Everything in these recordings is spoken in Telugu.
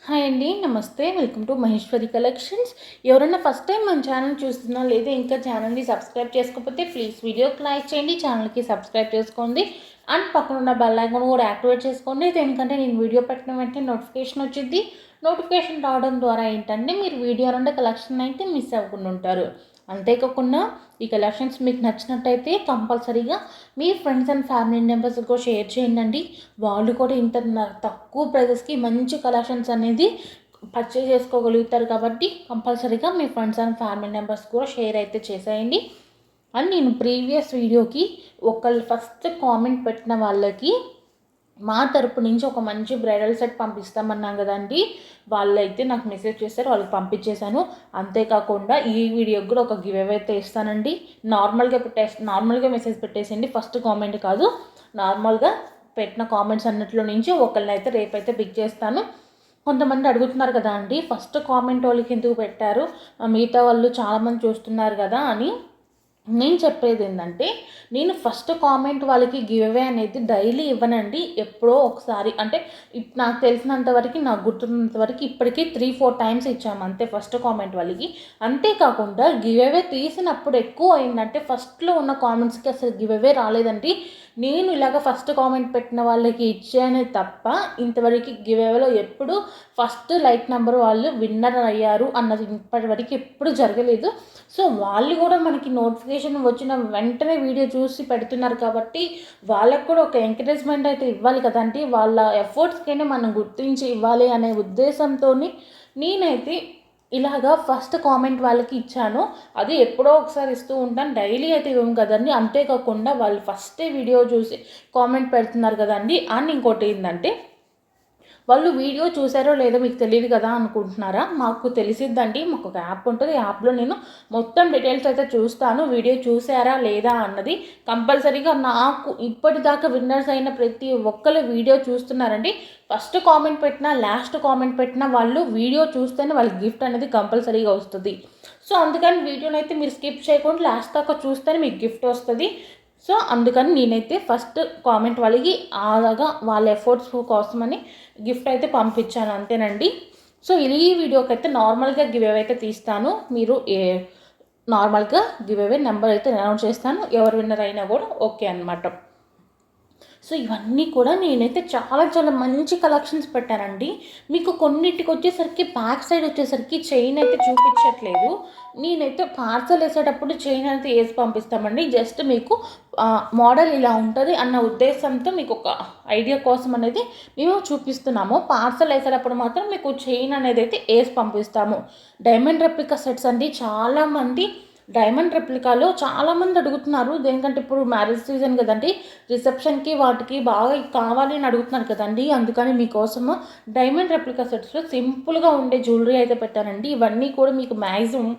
హాయ్ అండి, నమస్తే. Welcome to Maheshwari collections. ఎవరైనా ఫస్ట్ టైం మన ఛానల్ చూస్తున్నా లేదా ఇంకా ఛానల్ని సబ్స్క్రైబ్ చేసుకోకపోతే ప్లీజ్ వీడియోకి లైక్ చేయండి, ఛానల్కి సబ్స్క్రైబ్ చేసుకోండి అండ్ పక్కన ఉన్న బెల్ ఐకాన్ కూడా యాక్టివేట్ చేసుకోండి. ఎందుకంటే నేను వీడియో పెట్టిన వెంటనే నోటిఫికేషన్ వచ్చింది. నోటిఫికేషన్ రావడం ద్వారా ఏంటంటే మీరు వీడియో నుండి కలెక్షన్ అయితే మిస్ అవ్వకుండా ఉంటారు. అంతేకాకుండా ఈ కలెక్షన్స్ మీకు నచ్చినట్టయితే కంపల్సరీగా మీ ఫ్రెండ్స్ అండ్ ఫ్యామిలీ మెంబర్స్కి షేర్ చేయండి. వాళ్ళు కూడా ఇంత తక్కువ ప్రైజెస్కి మంచి కలెక్షన్స్ అనేది పర్చేజ్ చేసుకోగలుగుతారు. కాబట్టి కంపల్సరీగా మీ ఫ్రెండ్స్ అండ్ ఫ్యామిలీ మెంబర్స్ కూడా షేర్ అయితే చేసేయండి. అండ్ నేను ప్రీవియస్ వీడియోకి ఒకళ్ళు ఫస్ట్ కామెంట్ పెట్టిన వాళ్ళకి మా తరపు నుంచి ఒక మంచి బ్రైడల్ సెట్ పంపిస్తామన్నాను కదండి. వాళ్ళైతే నాకు మెసేజ్ చేశారు, వాళ్ళకి పంపించేశాను. అంతేకాకుండా ఈ వీడియోకి కూడా ఒక గివ్ అవే అయితే ఇస్తానండి. నార్మల్గా మెసేజ్ పెట్టేసండి, ఫస్ట్ కామెంట్ కాదు, నార్మల్గా పెట్టిన కామెంట్స్ అన్నిట్లో నుంచి ఒకళ్ళని అయితే రేపైతే పిక్ చేస్తాను. కొంతమంది అడుగుతున్నారు కదా అండి, ఫస్ట్ కామెంట్ వాళ్ళకి ఎందుకు పెట్టారు, మిగతా వాళ్ళు చాలామంది చూస్తున్నారు కదా అని. నేను చెప్పేది ఏంటంటే, నేను ఫస్ట్ కామెంట్ వాళ్ళకి గివ్ అవే అనేది డైలీ ఇవ్వనండి, ఎప్పుడో ఒకసారి. అంటే నాకు తెలిసినంతవరకు, నాకు గుర్తున్నంతవరకు ఇప్పటికీ 3-4 టైమ్స్ ఇచ్చాము అంతే ఫస్ట్ కామెంట్ వాళ్ళకి. అంతేకాకుండా గివ్ అవే తీసినప్పుడు ఎక్కువ అయిందంటే ఫస్ట్లో ఉన్న కామెంట్స్కి అసలు గివ్ అవే రాలేదండి. నేను ఇలాగ ఫస్ట్ కామెంట్ పెట్టిన వాళ్ళకి ఇచ్చానే తప్ప ఇంతవరకు గివ్ అవేలో ఎప్పుడు ఫస్ట్ లైక్ నెంబర్ వాళ్ళు విన్నర్ అయ్యారు అన్నది ఇప్పటివరకు ఎప్పుడు జరగలేదు. సో వాళ్ళు కూడా మనకి నోటిఫికేషన్ వచ్చిన వెంటనే వీడియో చూసి పెడుతున్నారు కాబట్టి వాళ్ళకు కూడా ఒక ఎంకరేజ్మెంట్ అయితే ఇవ్వాలి కదండి. వాళ్ళ ఎఫర్ట్స్కైనా మనం గుర్తించి ఇవ్వాలి అనే ఉద్దేశంతో నేనైతే ఇలాగా ఫస్ట్ కామెంట్ వాళ్ళకి ఇచ్చాను. అది ఎప్పుడో ఒకసారి ఇస్తూ ఉంటాను, డైలీ అయితే ఇవ్వం కదండి. అంతేకాకుండా వాళ్ళు ఫస్టే వీడియో చూసి కామెంట్ పెడుతున్నారు కదండి. అండ్ ఇంకోటి ఏంటంటే, వాళ్ళు వీడియో చూసారో లేదో మీకు తెలియదు కదా అనుకుంటున్నారా? మాకు తెలిసిద్దండి, మాకు ఒక యాప్ ఉంటుంది. యాప్లో నేను మొత్తం డీటెయిల్స్ అయితే చూస్తాను, వీడియో చూసారా లేదా అన్నది. కంపల్సరీగా నాకు ఇప్పటిదాకా విన్నర్స్ అయిన ప్రతి ఒక్కరు వీడియో చూస్తున్నారండి. ఫస్ట్ కామెంట్ పెట్టినా లాస్ట్ కామెంట్ పెట్టినా వాళ్ళు వీడియో చూస్తేనే వాళ్ళకి గిఫ్ట్ అనేది కంపల్సరీగా వస్తుంది. సో అందుకని వీడియోని అయితే మీరు స్కిప్ చేయకుండా లాస్ట్ దాకా చూస్తేనే మీకు గిఫ్ట్ వస్తుంది. సో అందుకని నేనైతే ఫస్ట్ కామెంట్ వాళ్ళకి అలాగా వాళ్ళ ఎఫర్ట్స్ కోసమని గిఫ్ట్ అయితే పంపించాను అంతేనండి. సో ఈ వీడియోకి అయితే నార్మల్గా గివ్ అవే అయితే తీస్తాను. మీరు నార్మల్గా గివ్ అవే నెంబర్ అయితే అనౌన్స్ చేస్తాను, ఎవరు విన్నర్ అయినా కూడా ఓకే అనమాట. సో ఇవన్నీ కూడా నేనైతే చాలా చాలా మంచి కలెక్షన్స్ పెట్టానండి. మీకు కొన్నిటికి వచ్చేసరికి బ్యాక్ సైడ్ వచ్చేసరికి చైన్ అయితే చూపించట్లేదు. నేనైతే పార్సల్ వేసేటప్పుడు చైన్ అయితే వేసి పంపిస్తామండి. జస్ట్ మీకు మోడల్ ఇలా ఉంటుంది అన్న ఉద్దేశంతో మీకు ఒక ఐడియా కోసం అనేది మేము చూపిస్తున్నాము. పార్సల్ వేసేటప్పుడు మాత్రం మీకు చైన్ అనేది అయితే వేసి పంపిస్తాము. డైమండ్ రెప్లికా సెట్స్ అండి, చాలామంది డైమండ్ రెప్లికాలో చాలామంది అడుగుతున్నారు. దేనికంటే ఇప్పుడు మ్యారేజ్ సీజన్ కదండి, రిసెప్షన్కి వాటికి బాగా కావాలి అని అడుగుతున్నారు కదండి. అందుకని మీకోసము డైమండ్ రెప్లికా సెట్స్లో సింపుల్గా ఉండే జ్యువెలరీ అయితే పెట్టానండి. ఇవన్నీ కూడా మీకు మ్యాక్సిమం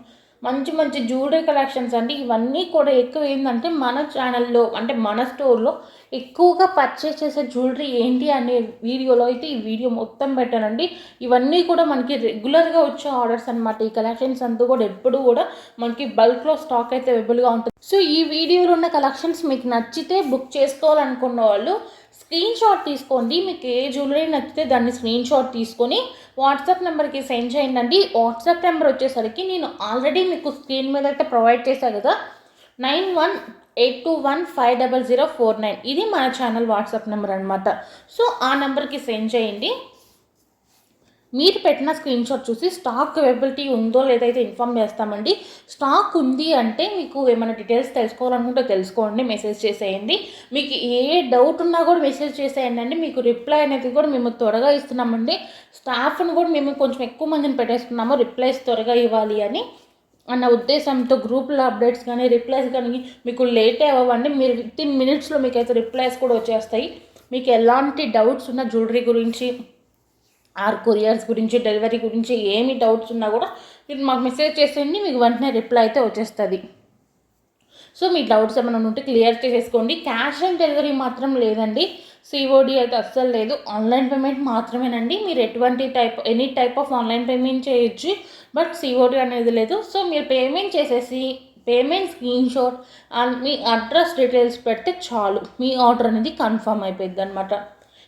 మంచి మంచి జ్యువెలరీ కలెక్షన్స్ అండి. ఇవన్నీ కూడా ఎక్కువ ఏంటంటే మన ఛానల్లో అంటే మన స్టోర్లో ఎక్కువగా పర్చేస్ చేసే జ్యువెలరీ ఏంటి అనే వీడియోలో అయితే ఈ వీడియో మొత్తం పెట్టానండి. ఇవన్నీ కూడా మనకి రెగ్యులర్గా వచ్చే ఆర్డర్స్ అనమాట. ఈ కలెక్షన్స్ అంతా కూడా ఎప్పుడు కూడా మనకి బల్క్లో స్టాక్ అయితే అవైలబుల్గా ఉంటుంది. సో ఈ వీడియోలో ఉన్న కలెక్షన్స్ మీకు నచ్చితే బుక్ చేసుకోవాలనుకున్న వాళ్ళు స్క్రీన్ షాట్ తీసుకోండి. మీకు ఏ జ్యువెలరీ నచ్చితే దాన్ని స్క్రీన్ షాట్ తీసుకొని వాట్సాప్ నెంబర్కి సెండ్ చేయండి. వాట్సాప్ నెంబర్ వచ్చేసరికి నేను ఆల్రెడీ మీకు స్క్రీన్ మీద అయితే ప్రొవైడ్ చేశాను కదా, 9182150049. ఇది మన ఛానల్ వాట్సాప్ నెంబర్ అనమాట. సో ఆ నెంబర్కి సెండ్ చేయండి. మీరు పెట్టిన స్క్రీన్ షాట్ చూసి స్టాక్ అవైలబిలిటీ ఉందో లేదైతే ఇన్ఫామ్ చేస్తామండి. స్టాక్ ఉంది అంటే మీకు ఏమైనా డీటెయిల్స్ తెలుసుకోవాలనుకుంటే తెలుసుకోండి, మెసేజ్ చేసేయండి. మీకు ఏ డౌట్ ఉన్నా కూడా మెసేజ్ చేసేయండి అండి. మీకు రిప్లై అనేది కూడా మేము త్వరగా ఇస్తున్నామండి. స్టాఫ్ను కూడా మేము కొంచెం ఎక్కువ మందిని పెట్టేసుకున్నాము, రిప్లైస్ త్వరగా ఇవ్వాలి అని అన్న ఉద్దేశంతో. గ్రూప్లో అప్డేట్స్ కానీ రిప్లైస్ కానీ మీకు లేట్ అవ్వండి. మీరు వితిన్ మినిట్స్లో మీకు అయితే రిప్లైస్ కూడా వచ్చేస్తాయి. మీకు ఎలాంటి డౌట్స్ ఉన్న జ్యువెలరీ గురించి కొరియర్స్ గురించి డెలివరీ గురించి ఏమి డౌట్స్ ఉన్నా కూడా మీరు మాకు మెసేజ్ చేసేయండి, మీకు వెంటనే రిప్లై అయితే వచ్చేస్తుంది. సో మీ డౌట్స్ ఏమైనా ఉంటే క్లియర్ చేసేసుకోండి. క్యాష్ ఆన్ డెలివరీ మాత్రం లేదండి, సిఓడి అయితే అస్సలు లేదు, ఆన్లైన్ పేమెంట్ మాత్రమేనండి. మీరు any type of online payment చేయొచ్చు, బట్ సిఓడి అనేది లేదు. సో మీరు పేమెంట్ చేసేసి పేమెంట్ స్క్రీన్ షాట్ అండ్ మీ అడ్రస్ డీటెయిల్స్ పెడితే చాలు, మీ ఆర్డర్ అనేది కన్ఫర్మ్ అయిపోయింది అనమాట.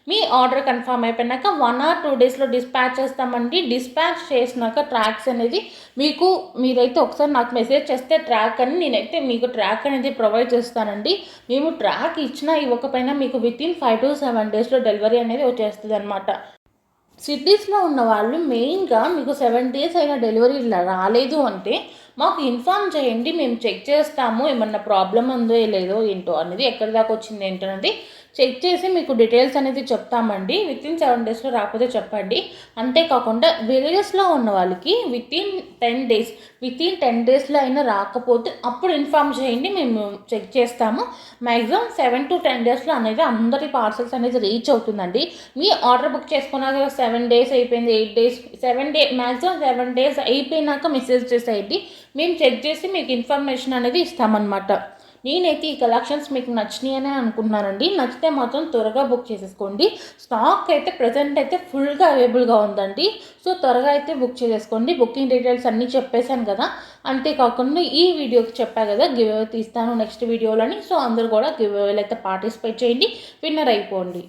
మీ ఆర్డర్ కన్ఫర్మ్ అయిపోయినాక 1 or 2 డేస్లో డిస్పాచ్ చేస్తామండి. డిస్పాచ్ చేసినాక ట్రాక్స్ అనేది మీరైతే ఒకసారి నాకు మెసేజ్ చేస్తే ట్రాక్ అని నేనైతే మీకు ట్రాక్ అనేది ప్రొవైడ్ చేస్తానండి. మేము ట్రాక్ ఇచ్చినా ఇవ్వకపోయినా మీకు వితిన్ 5 to 7 డేస్లో డెలివరీ అనేది వచ్చేస్తుంది అనమాట. సిటీస్లో ఉన్న వాళ్ళు మెయిన్గా మీకు 7 డేస్ అయినా డెలివరీ రాలేదు అంటే మాకు ఇన్ఫామ్ చేయండి, మేము చెక్ చేస్తాము ఏమన్నా ప్రాబ్లం ఉందో లేదో ఏంటో అనేది, ఎక్కడి దాకా వచ్చింది ఏంటనేది చెక్ చేసి మీకు డీటెయిల్స్ అనేది చెప్తామండి. వితిన్ 7 డేస్లో రాకపోతే చెప్పండి. అంతేకాకుండా విలేజెస్లో ఉన్న వాళ్ళకి వితిన్ 10 డేస్లో అయినా రాకపోతే అప్పుడు ఇన్ఫామ్ చేయండి, మేము చెక్ చేస్తాము. మ్యాక్సిమం 7 to 10 డేస్లో అనేది అందరి పార్సల్స్ అనేది రీచ్ అవుతుందండి. మీ ఆర్డర్ బుక్ చేసుకున్నాక 7 డేస్ అయిపోయింది, 8 డేస్, 7 మ్యాక్సిమం 7 డేస్ అయిపోయినాక మెసేజ్ చేసేయండి. మేము చెక్ చేసి మీకు ఇన్ఫర్మేషన్ అనేది ఇస్తామన్నమాట. నేనైతే ఈ కలెక్షన్స్ మీకు నచ్చినాయనే అనుకుంటున్నానండి. నచ్చితే మాత్రం త్వరగా బుక్ చేసేసుకోండి. స్టాక్ అయితే ప్రజెంట్ అయితే ఫుల్గా అవైలబుల్గా ఉందండి. సో త్వరగా అయితే బుక్ చేసేసుకోండి. బుకింగ్ డీటెయిల్స్ అన్నీ చెప్పేశాను కదా. అంతేకాకుండా ఈ వీడియోకి చెప్పా కదా గివ్ అవే తీస్తాను నెక్స్ట్ వీడియోలని. సో అందరూ కూడా గివ్ అవేలో అయితే పార్టిసిపేట్ చేయండి, విన్నర్ అయిపోండి.